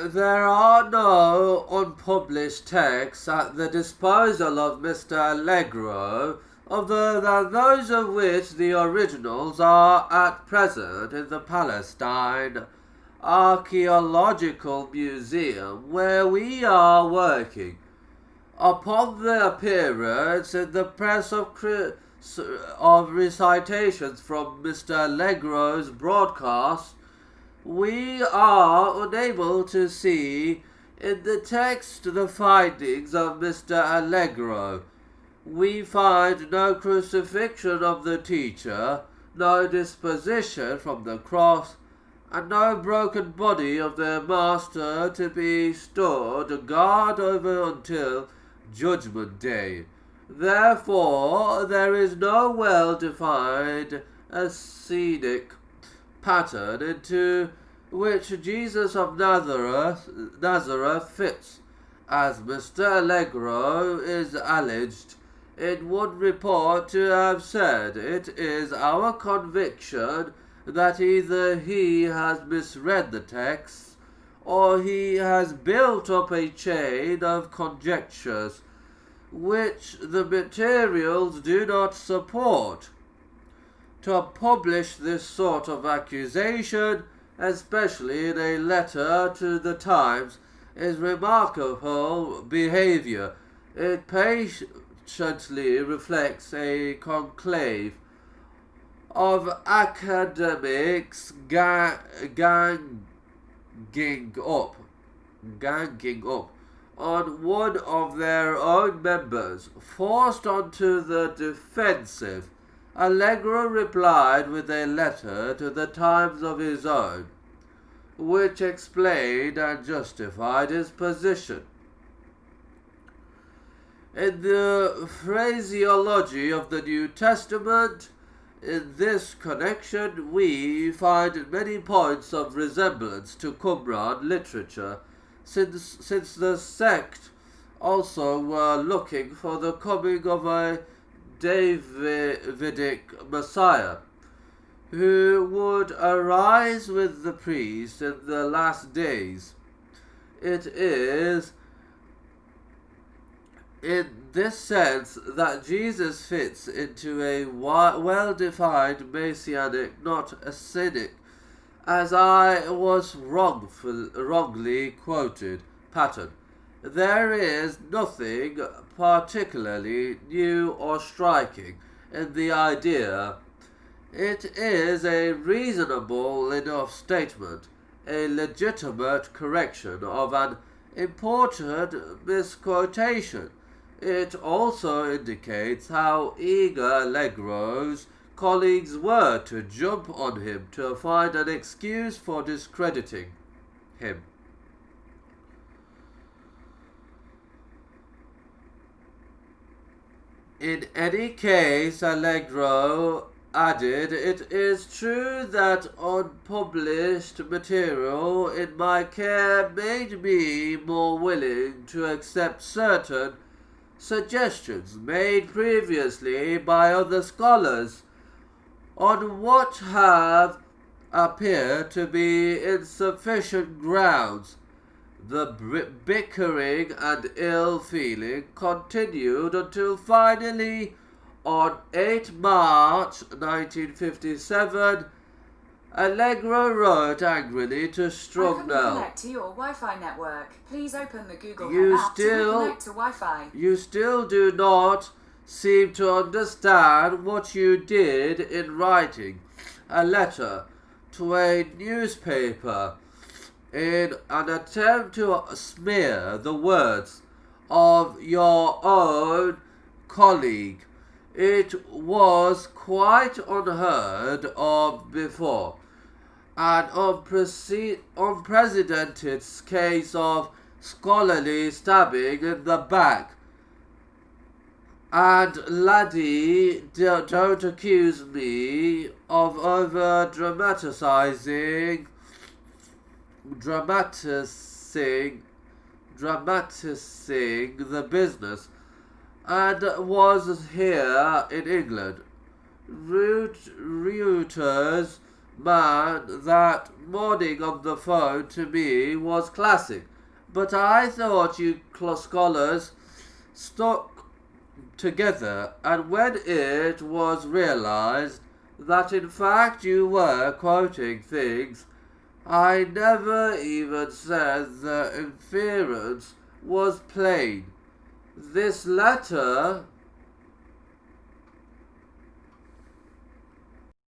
There are no unpublished texts at the disposal of Mr. Allegro, other than those of which the originals are at present in the Palestine Archaeological Museum, where we are working. Upon the appearance in the press of recitations from Mr. Allegro's broadcast, we are unable to see in the text the findings of Mr. Allegro. We find no crucifixion of the teacher, no disposition from the cross, and no broken body of the master to be stood guard over until Judgment Day. Therefore, there is no well-defined ascenic pattern into which Jesus of Nazareth fits, as Mr. Allegro is alleged in one report to have said. It is our conviction that either he has misread the text, or he has built up a chain of conjectures which the materials do not support. To publish this sort of accusation, especially in a letter to the Times, is remarkable behaviour. It patiently reflects a conclave of academics ganging up on one of their own members, forced onto the defensive. Allegro replied with a letter to the Times of his own, which explained and justified his position. In the phraseology of the New Testament, in this connection, we find many points of resemblance to Qumran literature, since the sect also were looking for the coming of a Davidic Messiah, who would arise with the priest in the last days. It is in this sense that Jesus fits into a well-defined messianic, not ascenic, as I was wrongly quoted, pattern. There is nothing particularly new or striking in the idea. It is a reasonable enough statement, a legitimate correction of an important misquotation. It also indicates how eager Allegro's colleagues were to jump on him to find an excuse for discrediting him. In any case, Allegro added, it is true that unpublished material in my care made me more willing to accept certain suggestions made previously by other scholars on what have appeared to be insufficient grounds. The bickering and ill-feeling continued until finally, on 8 March 1957, Allegro wrote angrily to Strugnell. I couldn't connect to your Wi-Fi network. Please open the Google Home app to reconnect to Wi-Fi. You still do not seem to understand what you did in writing a letter to a newspaper in an attempt to smear the words of your own colleague. It was quite unheard of before. An unprecedented case of scholarly stabbing in the back. And laddie, don't accuse me of over-dramatising the business, and was here in England. Reuters man that morning on the phone to me was classic. But I thought you scholars stuck together, and when it was realized that in fact you were quoting things I never even said, the inference was plain. This letter